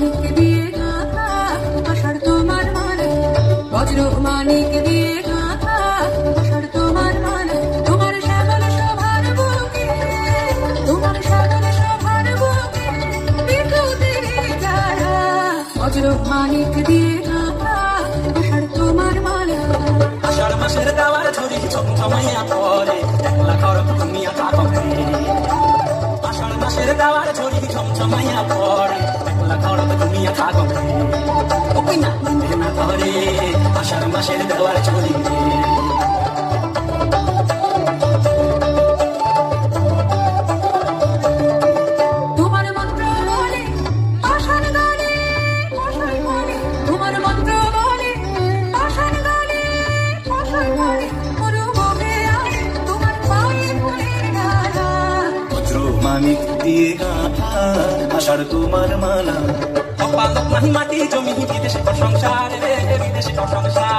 মানিক দিয়ে গাঁথা আষাঢ় তোমার মালা, বজ্র মানিক দিয়ে গাঁথা আষাঢ় তোমার মালা, তোমার শ্যামল শোভার বুকে, তোমার শ্যামল শোভার বুকে বিদ্যুতের ধারা, বজ্র মানিক দিয়ে গাঁথা আষাঢ় তোমার মালা। আষাঢ় মাসের দাওয়ার ঝুড়ি ঝমঝমাইয়া পড়ে, একলা ঘর ঘুমিয়া থাকো আষাঢ় মাসের দাওয়ার ঝুড়ি ঝমঝমাইয়া পড়ে, একলা ঘর ঘুমিয়া থাকো ওই না না ধরে আষাঢ় মাসের দাওয়ার ঝুড়ি। তোমার মন্ত্র বলে আষাঢ় গানে মশাল বলে, তোমার মন্ত্র বলে আষাঢ় গানে মশাল বলে, মরু বহে আয় তোমার পায়ে ফুলের ডালা, বজ্র মানিক দিয়ে গাঁথা আষাঢ় তোমার মালা। কপাল মাটি জমি বিদেশে সংসার রে, বিদেশে সংসার